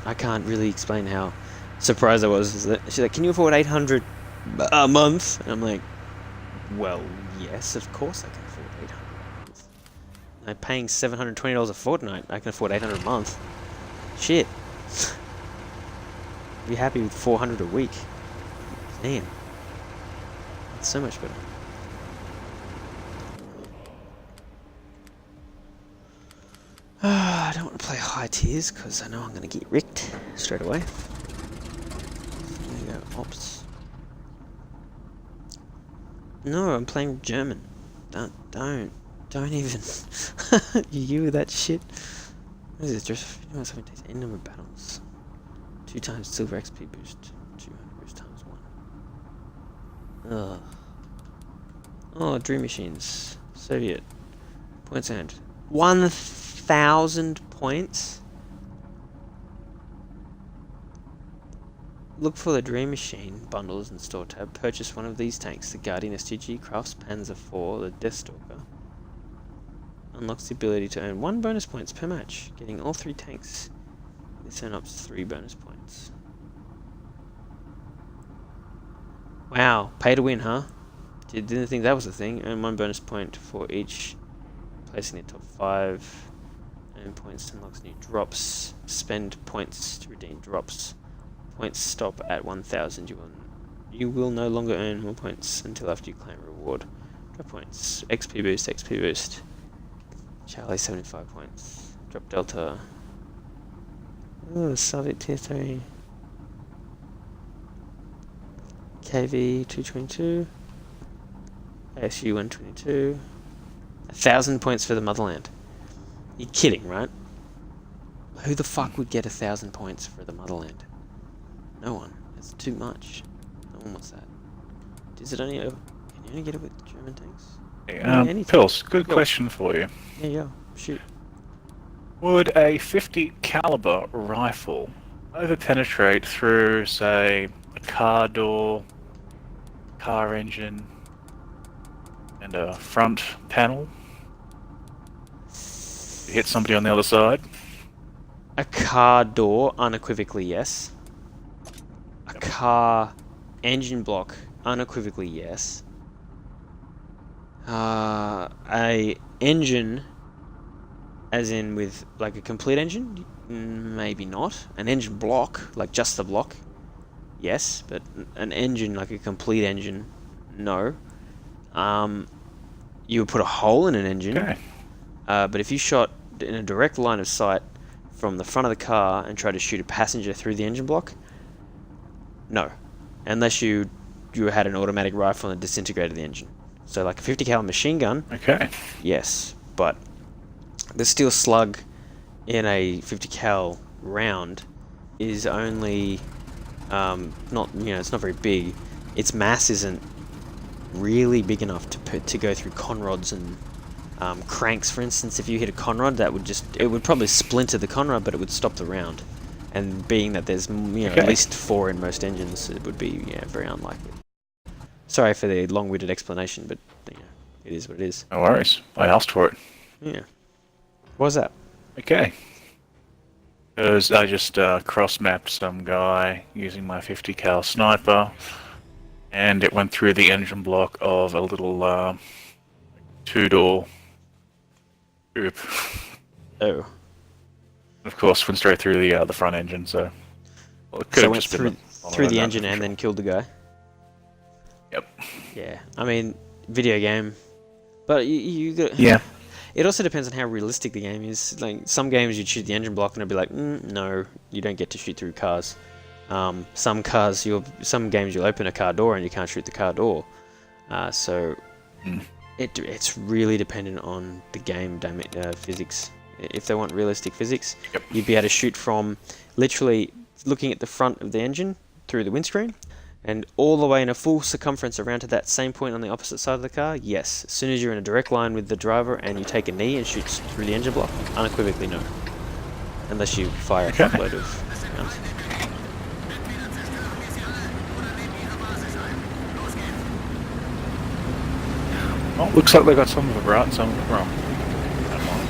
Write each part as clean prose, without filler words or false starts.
I can't really explain how surprised I was. She's like, "Can you afford 800 a month?" And I'm like, "Well, yes, of course I can afford 800 a month. I'm paying $720 a fortnight. I can afford 800 a month. Shit. Be happy with 400 a week. Damn, it's so much better." I don't want to play high tiers because I know I'm going to get ricked straight away. There you go, ops. No, I'm playing German. Don't even. You with that shit. What is it? Just something takes end number of battles. 2 times silver XP boost. 200 boost times 1. Ugh. Oh, Dream Machines. Soviet. Points earned. 1,000 points? Look for the Dream Machine bundles in store tab. Purchase one of these tanks. The Guardian STG, Crafts Panzer IV, the Deathstalker. Unlocks the ability to earn 1 bonus points per match. Getting all 3 tanks. This earns up to 3 bonus points. Wow, pay to win, huh? Didn't think that was a thing. Earn 1 bonus point for each placing in the top 5. Earn points to unlock new drops. Spend points to redeem drops. Points stop at 1,000. You will no longer earn more points until after you claim reward. Drop points. XP boost, XP boost. Charlie 75 points. Drop Delta. Oh, Soviet tier 3. KV 222. ASU 122. 1,000 points for the motherland. You're kidding, right? Who the fuck would get 1,000 points for the motherland? No one. It's too much. No one wants that. Is it only over? Can you only get it with German tanks? Pils, good question for you. Yeah, shoot. Would a 50 caliber rifle over-penetrate through, say, a car door, car engine, and a front panel? Hit somebody on the other side? A car door, unequivocally yes. A car engine block, unequivocally yes. A engine, as in with like a complete engine, maybe not. An engine block, like just the block, yes. But an engine, like a complete engine, no. You would put a hole in an engine. Okay. But if you shot in a direct line of sight from the front of the car and tried to shoot a passenger through the engine block, no. Unless you had an automatic rifle and disintegrated the engine. So like a 50 cal machine gun, Okay. yes. But the steel slug in a 50 cal round is only not, it's not very big. Its mass isn't really big enough to go through conrods and cranks. For instance, if you hit a conrod, it would probably splinter the conrod, but it would stop the round. And being that there's at least 4 in most engines, it would be very unlikely. Sorry for the long-winded explanation, but it is what it is. No worries. I asked for it. Yeah. What was that? Okay. Because I just cross-mapped some guy using my 50 cal sniper, and it went through the engine block of a little 2-door coupe. Oh. Of course, went straight through the front engine, so... Well, it could So have went just been through the engine and then killed the guy? Yep. Yeah. I mean, video game. But you got... Yeah. It also depends on how realistic the game is. Like, some games you'd shoot the engine block and it'd be like, no, you don't get to shoot through cars. Some games you'll open a car door and you can't shoot the car door. It's really dependent on the game physics. If they want realistic physics, you'd be able to shoot from literally looking at the front of the engine through the windscreen and all the way in a full circumference around to that same point on the opposite side of the car. Yes, as soon as you're in a direct line with the driver and you take a knee and shoot through the engine block, unequivocally no. Unless you fire a fuckload of rounds. Well, looks like they got some of it right and some of it wrong. Don't mind.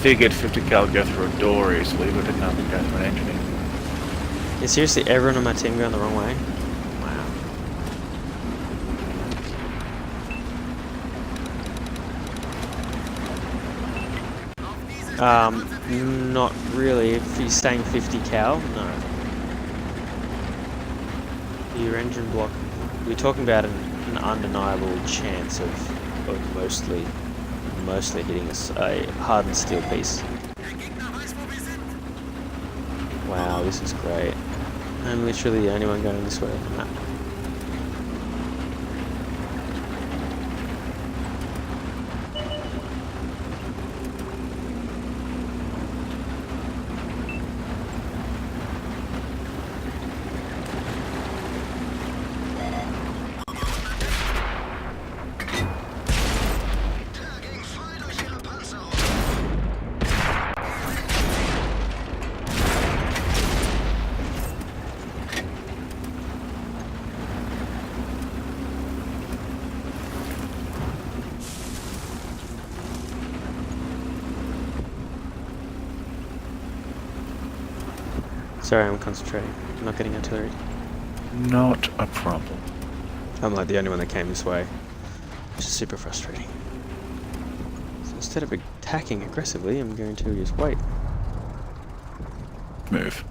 figured 50 cal go through a door easily, but didn't know they go through an engine. Yeah, seriously, everyone on my team going the wrong way? Wow. Not really. If he's staying 50 cal, no. Your engine block. We're talking about an undeniable chance of mostly hitting a hardened steel piece. Wow, this is great. I'm literally the only one going this way on the map. Sorry, I'm concentrating. I'm not getting artillery. Not a problem. I'm like the only one that came this way, which is super frustrating. So instead of attacking aggressively, I'm going to just wait. Move.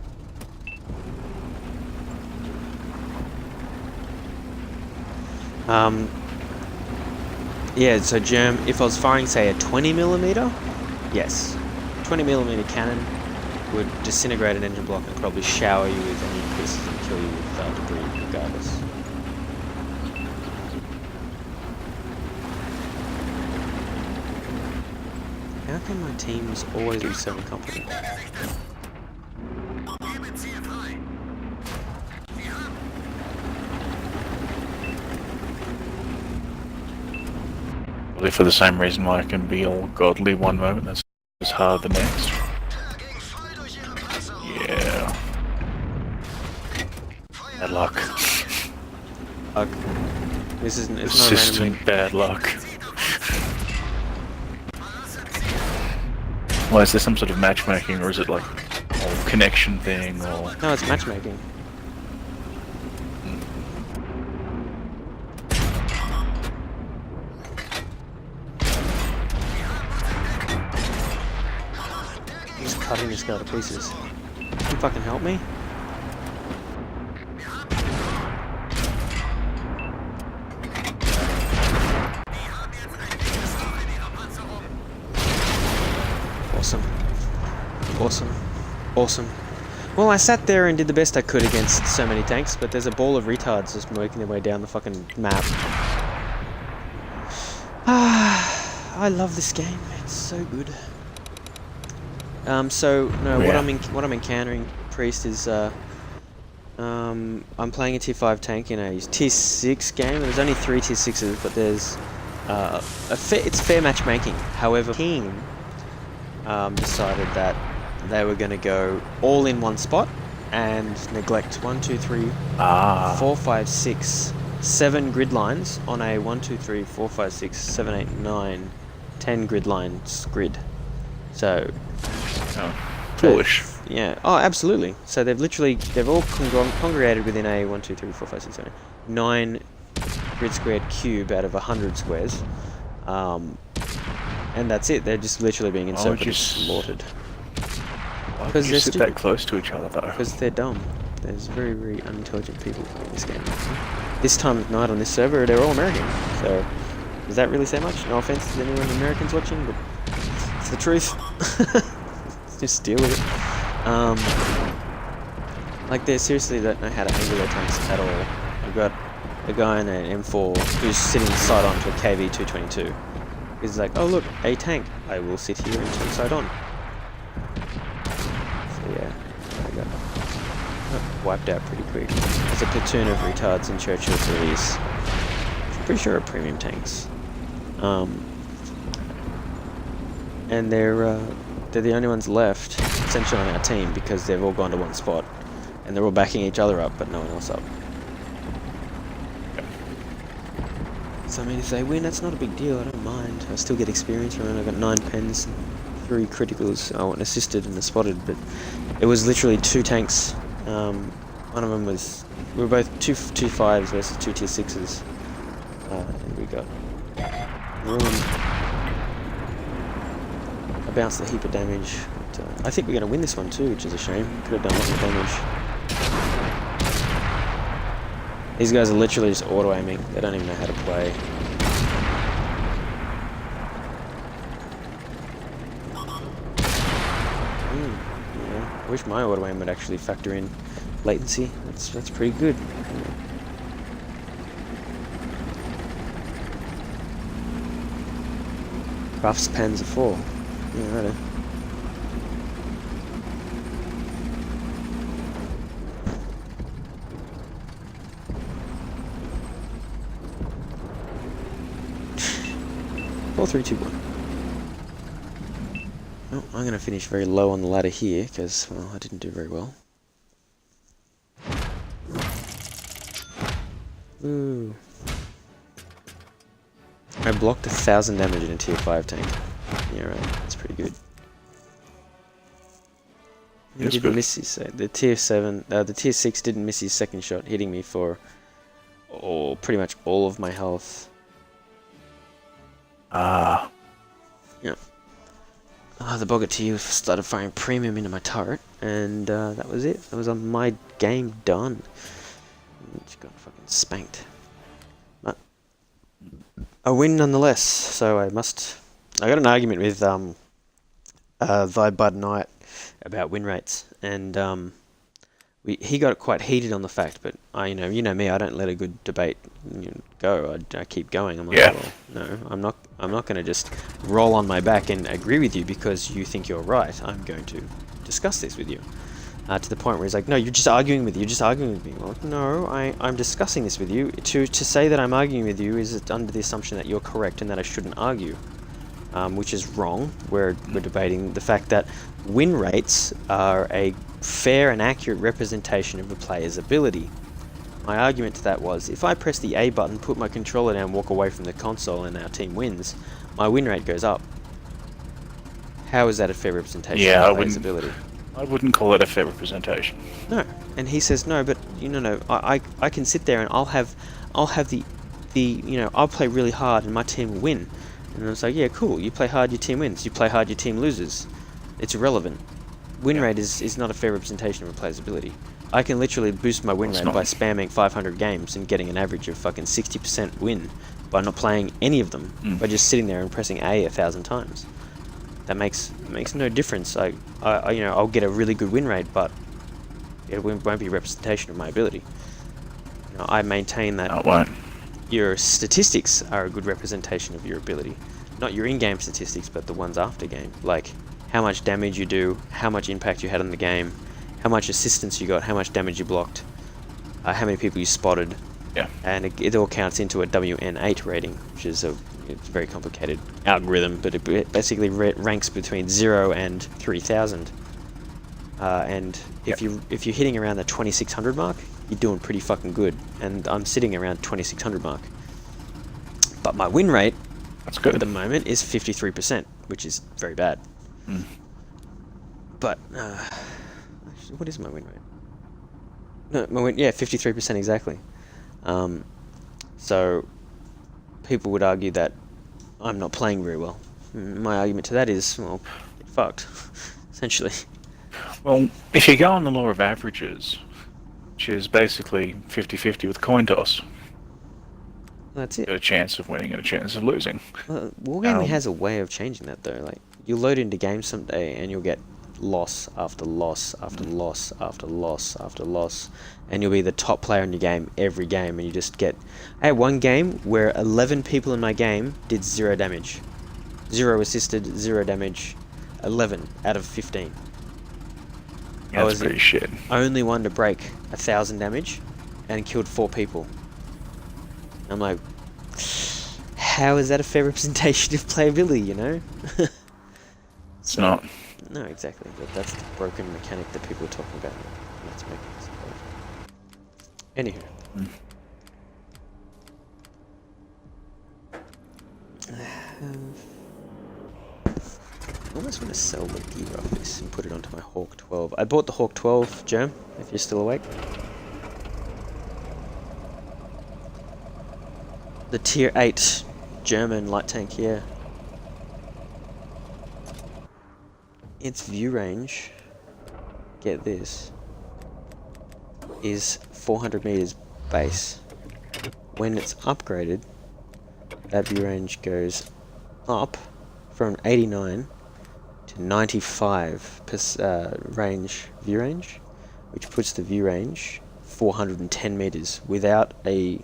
Yeah, so Germ, if I was firing, say, a 20mm, yes. 20mm cannon would disintegrate an engine block and probably shower you with any pieces and kill you with debris regardless. How come my team's always be so incompetent? Probably for the same reason why I can be all godly one moment, that's as hard the next. Yeah. Bad luck. This isn't. It's Persistent not bad luck. Well, is there some sort of matchmaking, or is it like a connection thing, or? No, it's matchmaking. I'm just cutting this guy to pieces. Can you fucking help me? Awesome. Awesome. Awesome. Well, I sat there and did the best I could against so many tanks, but there's a ball of retards just working their way down the fucking map. I love this game. It's so good. What I'm encountering, Priest, is I'm playing a tier 5 tank in a tier 6 game. There's only 3 tier 6s, but there's it's fair matchmaking. However, team decided that they were going to go all in one spot and neglect 1, 2, 3, 4, 5, 6, 7 grid lines on a 1, 2, 3, 4, 5, 6, 7, 8, 9, 10 grid lines grid. So foolish. Yeah. Oh, absolutely. So they've all congregated within a 1, 2, 3, 4, 5, 6, 7, 8, 9 grid squared cube out of 100 squares. And that's it. They're just literally being inserted and slaughtered. Why would you sit that close to each other, though? Because they're dumb. There's very, very unintelligent people playing this game. This time of night on this server, they're all American. So, does that really say much? No offense to anyone Americans watching, but it's the truth. Just deal with it. Like, they seriously don't know how to angle their tanks at all. I've got a guy in an M4 who's sitting side on to a KV-222. He's like, oh look, a tank. I will sit here and turn side on. So yeah, I got wiped out pretty quick. There's a platoon of retards in Churchill Police. I'm pretty sure are premium tanks. And they're the only ones left, essentially on our team, because they've all gone to one spot. And they're all backing each other up, but no one else up. So I mean, if they win, that's not a big deal. I don't mind. I still get experience from it. I've got 9 pens, 3 criticals, an assisted and a spotted, but it was literally 2 tanks. One of them was, we were both two 5s versus 2 tier 6s, and we got ruined. I bounced a heap of damage. But, I think we're going to win this one too, which is a shame. Could have done a lot more damage. These guys are literally just auto-aiming. They don't even know how to play. Yeah, I wish my auto-aim would actually factor in latency. That's pretty good. Crafts pans are 4. Yeah, righto. Four, 3, 2, 1. Well, I'm going to finish very low on the ladder here because, well, I didn't do very well. Ooh. I blocked 1,000 damage in a tier 5 tank. Yeah, right. That's pretty good. He didn't miss his, the tier 7, the tier 6 didn't miss his second shot, hitting me for pretty much all of my health. Ah. Yeah. The Boggart started firing premium into my turret, and that was it. That was my game done. Just got fucking spanked. But a win nonetheless. So I got an argument with Thy Bud Knight about win rates, and he got quite heated on the fact. But you know me, I don't let a good debate go. I keep going. I'm like, yeah. Well, no, I'm not going to just roll on my back and agree with you because you think you're right. I'm going to discuss this with you. To the point where he's like, no, you're just arguing with me. Well, no, I'm discussing this with you. To say that I'm arguing with you is under the assumption that you're correct and that I shouldn't argue, which is wrong. We're debating the fact that win rates are a fair and accurate representation of a player's ability. My argument to that was, if I press the A button, put my controller down, walk away from the console, and our team wins, my win rate goes up. How is that a fair representation of a player's ability? I wouldn't call it a fair representation. No, and he says no, but no, I can sit there and I'll have the I'll play really hard and my team will win. And I was like, yeah, cool. You play hard, your team wins. You play hard, your team loses. It's irrelevant. Win rate is not a fair representation of a player's ability. I can literally boost my win rate by spamming 500 games and getting an average of fucking 60% win by not playing any of them, by just sitting there and pressing A 1,000 times. That makes no difference. I'll get a really good win rate, but it won't be a representation of my ability. I maintain that it won't. Your statistics are a good representation of your ability. Not your in-game statistics, but the ones after game. Like how much damage you do, how much impact you had on the game, how much assistance you got, how much damage you blocked, how many people you spotted. Yeah. And it all counts into a WN8 rating, which is it's a very complicated algorithm, but it basically ranks between 0 and 3,000. And if you're hitting around the 2,600 mark, you're doing pretty fucking good. And I'm sitting around 2,600 mark. But my win rate at the moment is 53%, which is very bad. But actually, what is my win rate? No, my win, 53% exactly. So people would argue that I'm not playing very well. My argument to that is, well, get fucked, essentially. Well, if you go on the law of averages, which is basically 50-50 with coin toss, that's it. You got a chance of winning and a chance of losing. Wargaming has a way of changing that, though. Like, you load into games someday and you'll get loss after loss after loss after loss after loss, and you'll be the top player in your game every game, and you just get... I had one game where 11 people in my game did 0 damage. 0 assisted, 0 damage, 11 out of 15. Yeah, that's pretty shit. Only one to break 1,000 damage and killed 4 people. I'm like, how is that a fair representation of playability, you know? It's not. No, exactly. But that's the broken mechanic that people are talking about. That's making us broken. Anywho. I almost want to sell the gear off this and put it onto my Hawk 12. I bought the Hawk 12, Germ, if you're still awake. The tier 8 German light tank here. Its view range, get this, is 400 meters base. When it's upgraded, that view range goes up from 89 to 95 view range, which puts the view range 410 meters without a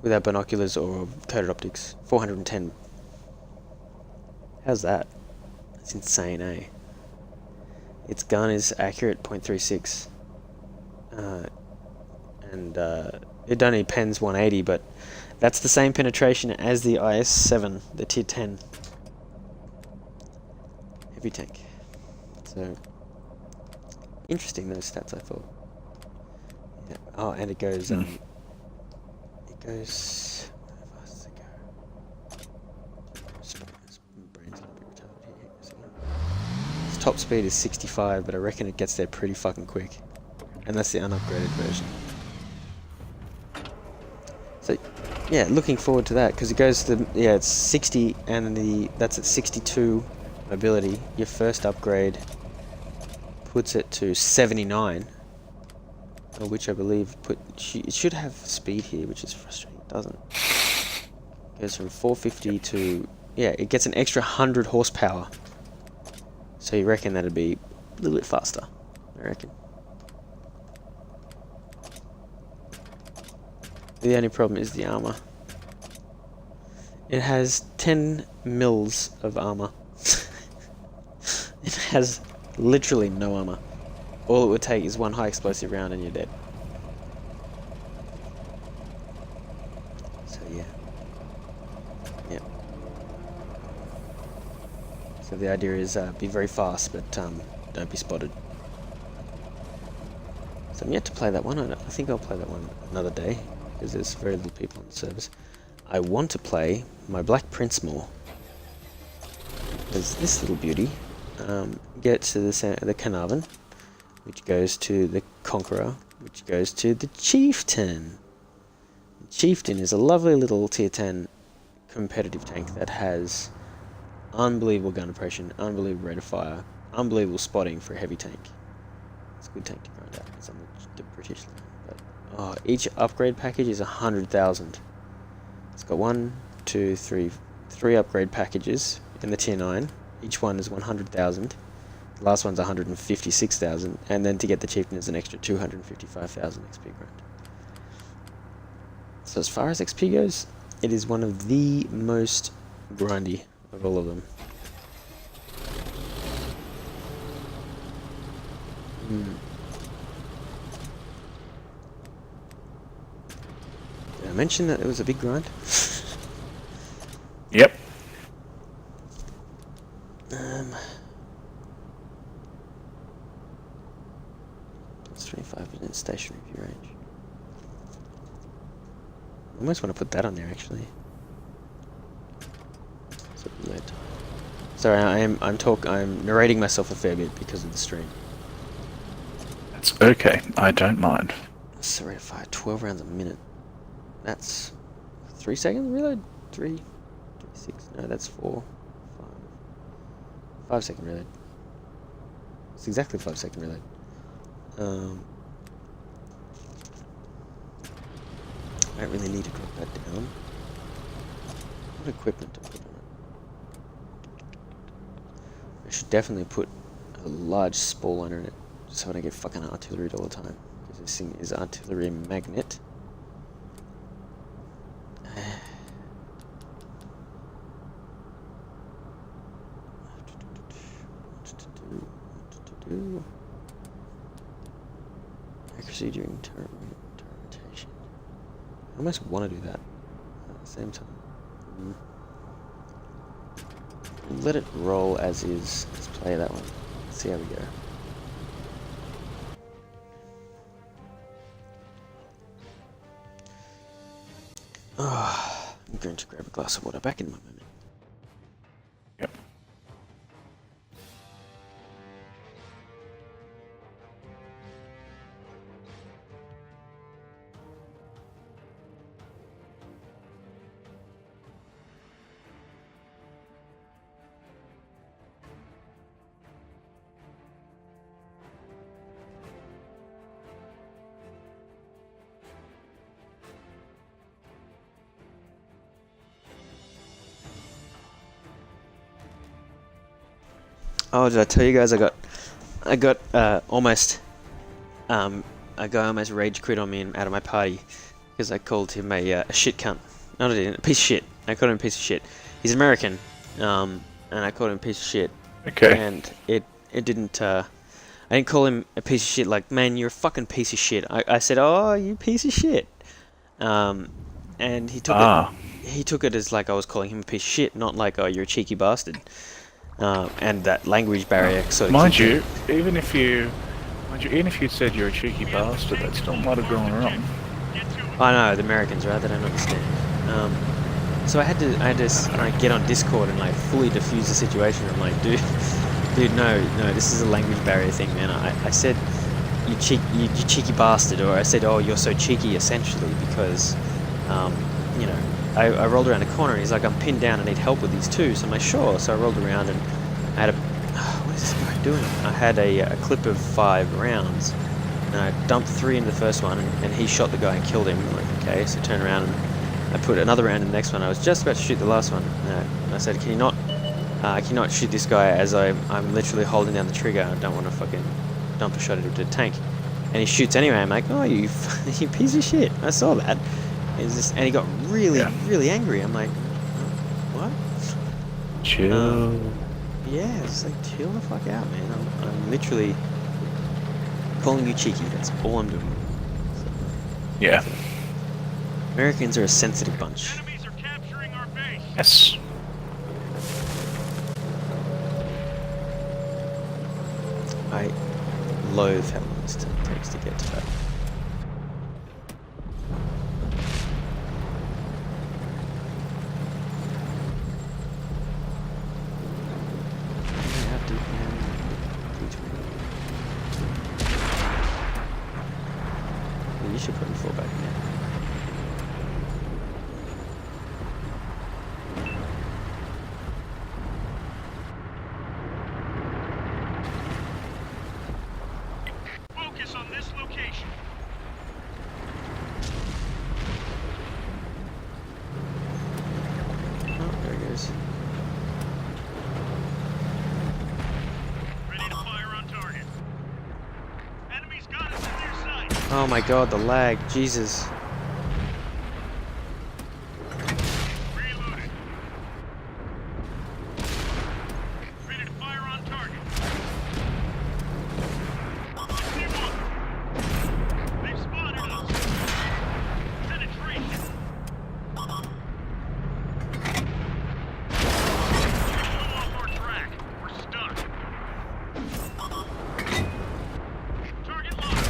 without binoculars or coated optics. 410. How's that? That's insane, eh? Its gun is accurate, .36. And it only pens 180, but that's the same penetration as the IS-7, the tier 10 heavy tank. So interesting, those stats, I thought. Yeah. Oh, and it goes it goes, how fast does it go? My brain's not a bit retarded here. Its top speed is 65, but I reckon it gets there pretty fucking quick. And that's the unupgraded version. So, yeah, looking forward to that, because it goes to, yeah, it's 60, and that's at 62 mobility. Your first upgrade puts it to 79, which I believe it should have speed here, which is frustrating. It doesn't. It goes from 450 to, yeah, it gets an extra 100 horsepower. So you reckon that'd be a little bit faster, I reckon. The only problem is the armor. It has 10 mils of armor. It has literally no armor. All it would take is one high explosive round and you're dead. So yeah. Yep. So the idea is be very fast, but don't be spotted. So I'm yet to play that one. I think I'll play that one another day, because there's very little people on the service. I want to play my Black Prince more. There's this little beauty. Get to the Carnarvon, which goes to the Conqueror, which goes to the Chieftain. The Chieftain is a lovely little tier 10 competitive tank that has unbelievable gun depression, unbelievable rate of fire, unbelievable spotting for a heavy tank. It's a good tank to grind out. It's on the British line. But, oh, each upgrade package is 100,000. It's got 3 upgrade packages in the tier 9. Each one is 100,000. The last one's 156,000, and then to get the Chieftain is an extra 255,000 XP grind. So as far as XP goes, it is one of the most grindy of all of them. Did I mention that it was a big grind? Yep. Plus 25% stationary view range. I almost want to put that on there actually. So lead. Sorry, I'm narrating myself a fair bit because of the stream. That's okay. I don't mind. So rate of fire, 12 rounds a minute. That's 3 seconds reload? 3, 6, no, that's 4, 5. 5 second reload. It's exactly 5 second reload. I don't really need to drop that down. What equipment to put on it? I should definitely put a large spall liner in it, so I don't get fucking artilleried all the time. Because this thing is artillery magnet. Accuracy during turn rotation. I almost want to do that at the same time. Let it roll as is. Let's play that one. Let's see how we go. going to grab a glass of water. Back in a moment. Yep. Oh, did I tell you guys I got almost a guy almost rage quit on me and out of my party because I called him a shit cunt. No, I didn't. A piece of shit. I called him a piece of shit. He's American, and I called him a piece of shit. Okay. And it didn't. I didn't call him a piece of shit. Like, man, you're a fucking piece of shit. I said, oh, you piece of shit. And he took it. He took it as like I was calling him a piece of shit, not like, oh, you're a cheeky bastard. And that language barrier sort of. Mind you, even if you said you're a cheeky bastard, that still might have gone wrong. I know, the Americans, right? They don't understand. So I had to like, get on Discord and like fully diffuse the situation. I'm like, dude, no, this is a language barrier thing, man. I said, you cheeky bastard, or I said, oh, you're so cheeky, essentially, because, you know, I rolled around a corner and he's like, I'm pinned down, I need help with these too. So I'm like, sure. So I rolled around and I had what is this guy doing? I had a clip of 5 rounds. And I dumped 3 into the first one, and he shot the guy and killed him. I'm like, okay, so I turned around and I put another round in the next one. I was just about to shoot the last one. And I said, can you not shoot this guy as I'm literally holding down the trigger. I don't want to fucking dump a shot into the tank. And he shoots anyway. I'm like, oh, you piece of shit. I saw that. And he got really angry. I'm like, what? Chill. Yeah, it's like, chill the fuck out, man. I'm literally calling you cheeky. That's all I'm doing. Yeah. Americans are a sensitive bunch. Enemies are capturing our base. Yes. I loathe how long it takes to get to that. You should put him full back now. Focus on this location. Oh, there he goes. Ready to fire on target. Enemies got us in their sight. Oh my god, the lag. Jesus. Reloaded. Ready to fire on target. See one. They've spotted us. Penetration. Go off our track. We're stuck. Target locked.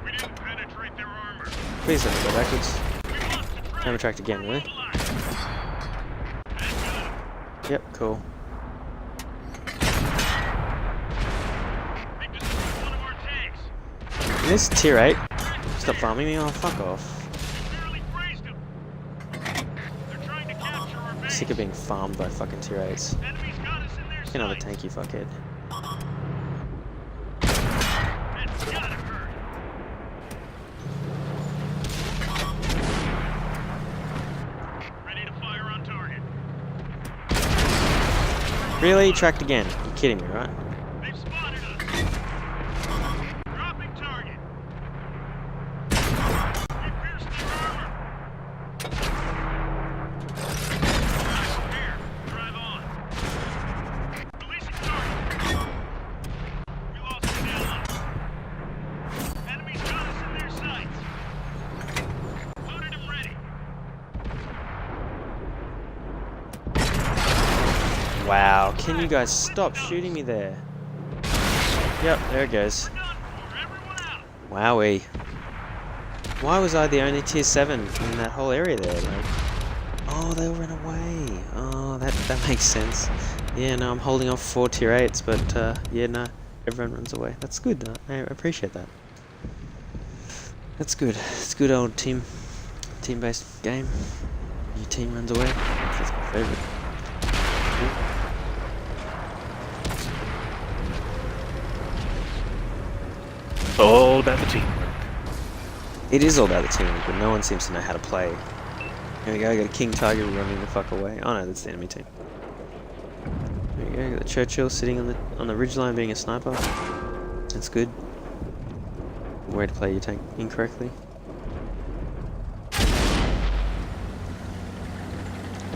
We didn't penetrate their armor. Please don't go backwards. We lost the track. Camera tracked again, really? Yep, cool. They destroyed one of our tanks. This tier 8. Stop farming me. Oh, fuck off. We barely grazed them. They're trying to capture our base. Sick of being farmed by fucking tier 8s. Enemies got us in their Get another sights. tank, you fuckhead. That's gotta hurt. Ready to fire on target. Really? Tracked again? You're kidding me, right? They've spotted us. Dropping target. We pierced their armor. Here, drive on. Releasing target. We lost an ally. Enemies got us in their sights. Loaded and ready. Wow, can you guys stop shooting me there? Yep, there it goes. We're done for. Everyone out. Wowee. Why was I the only tier 7 in that whole area there? Like, they all ran away. Oh, that makes sense. Yeah, no, I'm holding off 4 tier 8s, but yeah, no, everyone runs away. That's good. I appreciate that. That's good. It's good old team-based game. Your team runs away. That's my favourite. It's all about the teamwork. It is all about the teamwork, but no one seems to know how to play. Here we go, I got a King Tiger running the fuck away. Oh no, that's the enemy team. There we go, got the Churchill sitting on the ridgeline being a sniper. That's good. Way to play your tank incorrectly.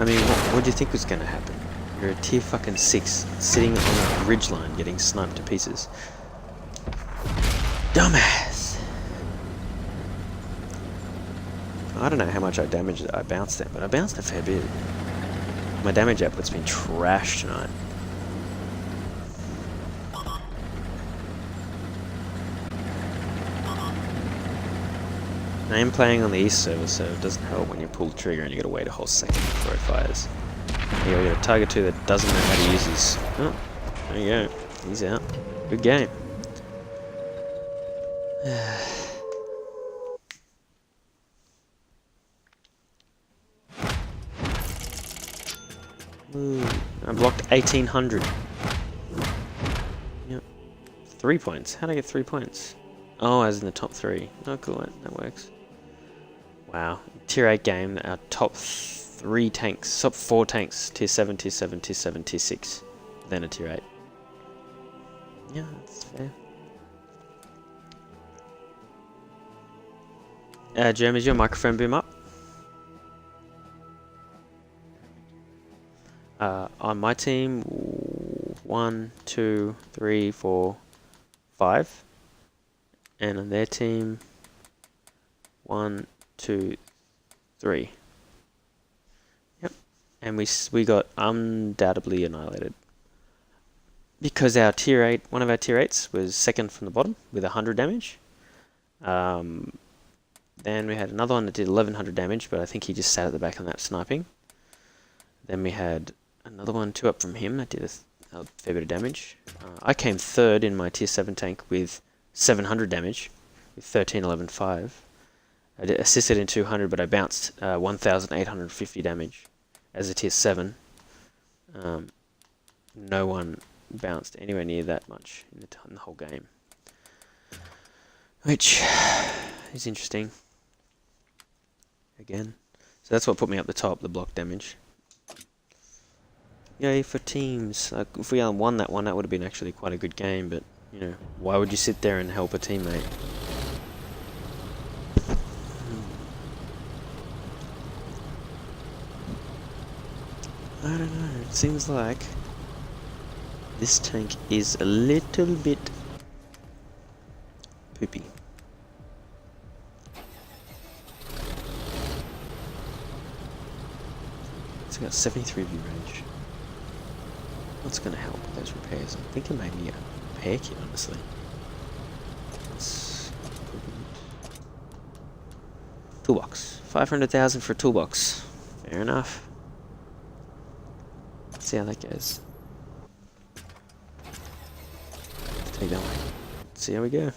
I mean, what do you think was going to happen? You're a tier fucking 6, sitting on a ridgeline getting sniped to pieces. Dumbass! I don't know how much I bounced them, but I bounced a fair bit. My damage output's been trash tonight. I am playing on the east server, so it doesn't help when you pull the trigger and you gotta wait a whole second before it fires. Here we got a Tiger 2 that doesn't know how to use his... Oh, there you go. He's out. Good game. Ooh, I blocked 1800. Yep. 3 points. How'd I get 3 points? Oh, as in the top 3. Oh, cool. That works. Wow. Tier 8 game, our top 3 tanks, top 4 tanks, tier 7, tier 7, tier 7, tier 6. Then a tier 8. Yeah, that's fair. Jeremy, is your microphone boom up? On my team, 1, 2, 3, 4, 5. And on their team, 1, 2, 3. Yep. And we got undoubtedly annihilated. Because our tier 8, one of our tier 8s was second from the bottom with 100 damage. Then we had another one that did 1100 damage, but I think he just sat at the back of the map sniping. Then we had another one 2 up from him that did a fair bit of damage. I came third in my tier 7 tank with 700 damage, with 13, 11, 5. I assisted in 200, but I bounced 1,850 damage as a tier 7. No one bounced anywhere near that much in the whole game, which is interesting. Again, so that's what put me up the top, the block damage. Yay for teams! Like, if we won that one, that would have been actually quite a good game. But you know, why would you sit there and help a teammate? I don't know. It seems like this tank is a little bit poopy. It's got 73 view range. What's going to help with those repairs? I'm thinking maybe a repair kit, honestly. Toolbox. 500,000 for a toolbox. Fair enough. Let's see how that goes. Take that one. Let's see how we go.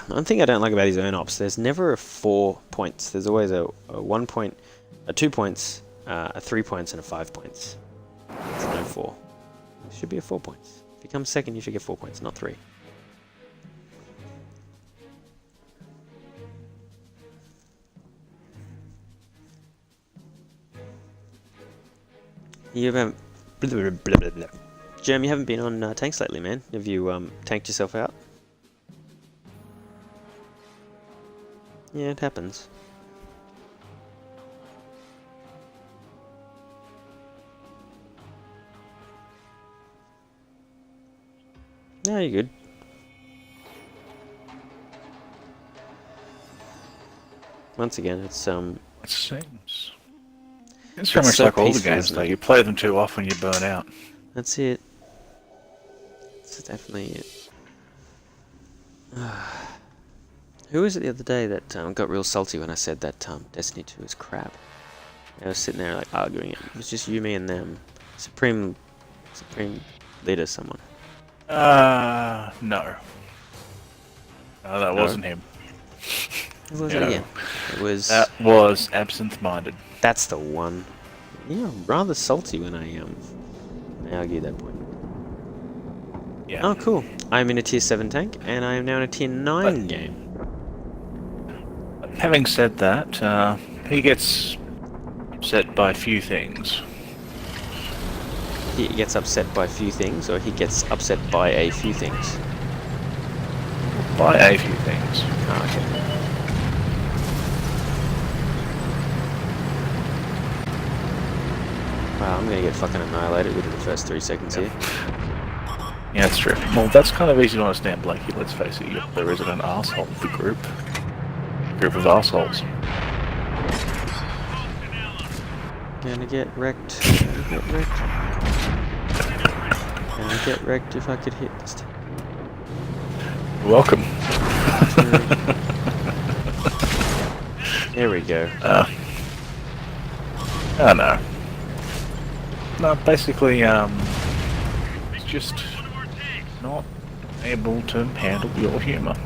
One thing I don't like about his own ops, there's never a 4 points. There's always a 1 point, a 2 points, a 3 points, and a 5 points. There's no 4. It should be a 4 points. If you come second, you should get 4 points, not 3. You haven't... Jerm, you haven't been on tanks lately, man. Have you tanked yourself out? Yeah, it happens. No, you're good. Once again, it's It seems. It's very It's much so like all the peaceful, games, isn't though. it? You play them too often, you burn out. that's it. That's definitely it. Who was it the other day that got real salty when I said that Destiny 2 is crap? I was sitting there like arguing it. It was just you, me, and them. Supreme leader, someone. No. No, that No? wasn't him. Who was No. it again? It was. That was absent-minded. That's the one. Yeah, I'm rather salty when I argue that point. Yeah. Oh, cool. I'm in a tier 7 tank, and I am now in a tier 9 But- game. Having said that, he gets upset by a few things. He gets upset by a few things, or he gets upset by a few things. By a few things. Oh, okay. Wow, I'm gonna get fucking annihilated within the first 3 seconds here. Yeah, that's true. Well, that's kind of easy to understand, Blakey. Let's face it, you're the resident arsehole of the group. Group of arseholes. Gonna get wrecked. Gonna get wrecked. Gonna get wrecked if I could hit this tank. Welcome. There we go. Oh no. No, basically, it's just not able to handle your humour.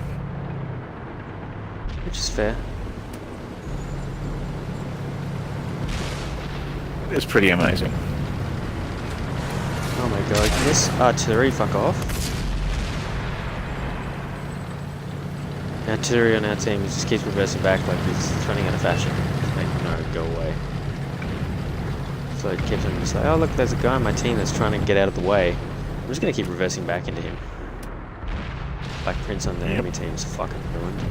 Which is fair. It's pretty amazing. Oh my god, can this artillery fuck off? Artillery on our team just keeps reversing back like it's running out of fashion. Like, no, go away. So it keeps on just like, oh look, there's a guy on my team that's trying to get out of the way. I'm just gonna keep reversing back into him. Black Prince on the enemy team is fucking ruined.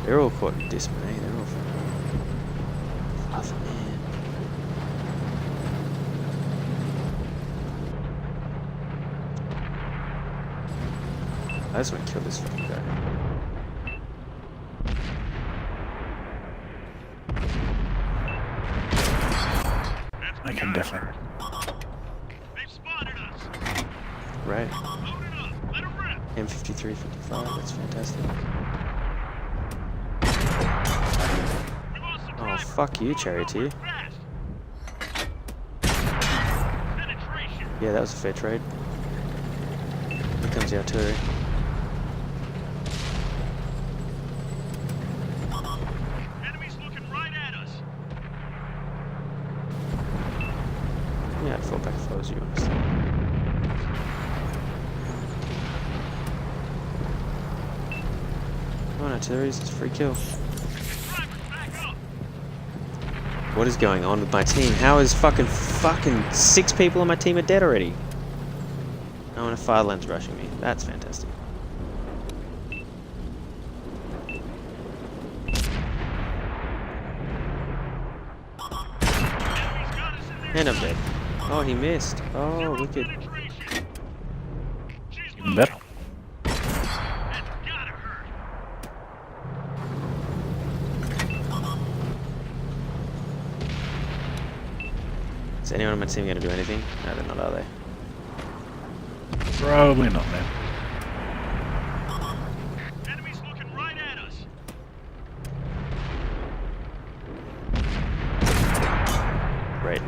They're all caught in dismay, they're all fucking... Fluff, man. I just want to kill this fucking guy. I can definitely. They've spotted us. Right. Load it up. Let 'em rip. M53, 55, that's fantastic. We lost some Oh, driver. fuck you, Charioteer. Fast. Penetration. Yeah, that was a fair trade. Here comes the artillery. Enemies looking right at us. Yeah, I'd fall back if I was you, honestly. Come on, artilleries, it's a free kill. Driver, back up. What is going on with my team? How is fucking 6 people on my team are dead already? Oh, and a fire lens rushing me. That's fantastic. Enemies got us in their And I'm dead. Oh, he missed. Oh, wicked. penetration. She's Even moving. better. That's gotta hurt. Is anyone on my team going to do anything? No, they're not, are they? Probably not, man. Enemies looking right at us. Great.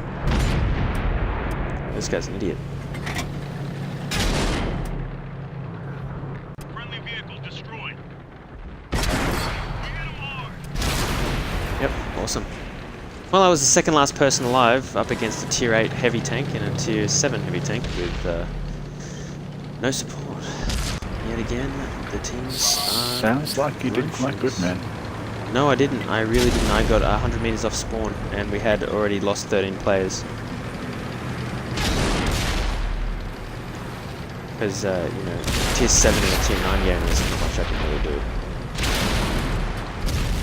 This guy's an idiot. Friendly vehicle destroyed. We hit 'em hard. Yep, awesome. Well, I was the second last person alive up against a tier 8 heavy tank and a tier 7 heavy tank with no support. Yet again, the teams are... Sounds like you did quite good, man. No, I didn't. I really didn't. I got 100 meters off spawn and we had already lost 13 players. Because, you know, tier 7 and a tier 9 game, there's not much I can really do.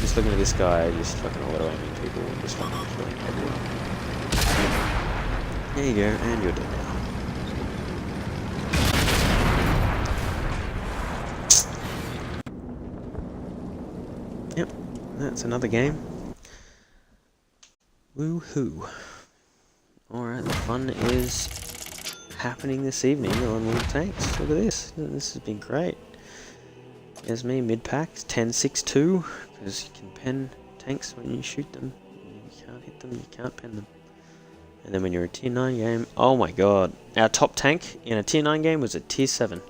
Just looking at this guy, just fucking auto-aiming people and just fucking killing everyone. There you go, and you're dead now. Yep, that's another game. Woohoo. Alright, the fun is happening this evening on World of Tanks. Look at this. This has been great. There's me, mid-pack, 10.62, because you can pen tanks when you shoot them. You can't hit them, you can't pen them. And then when you're a tier 9 game, oh my god, our top tank in a tier 9 game was a tier 7.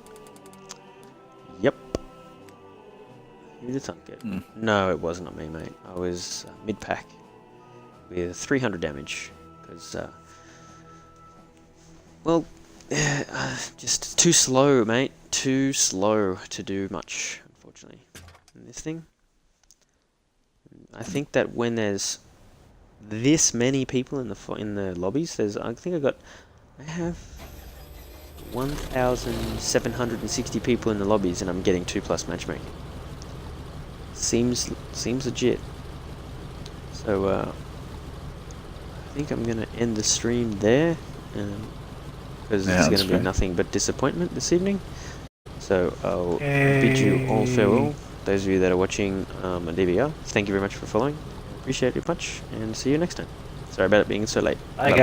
Yep. Who did thunk it? No, it was not me, mate. I was mid-pack with 300 damage, because, well, just too slow, mate. Too slow to do much, unfortunately. And this thing, I think that when there's this many people in the lobbies, I have 1,760 people in the lobbies, and I'm getting 2+ matchmaking. Seems legit. So I think I'm gonna end the stream there, because it's gonna be nothing but disappointment this evening. So I'll bid you all farewell. Those of you that are watching on DVR, thank you very much for following. Appreciate it much, and see you next time. Sorry about it being so late. Bye guys.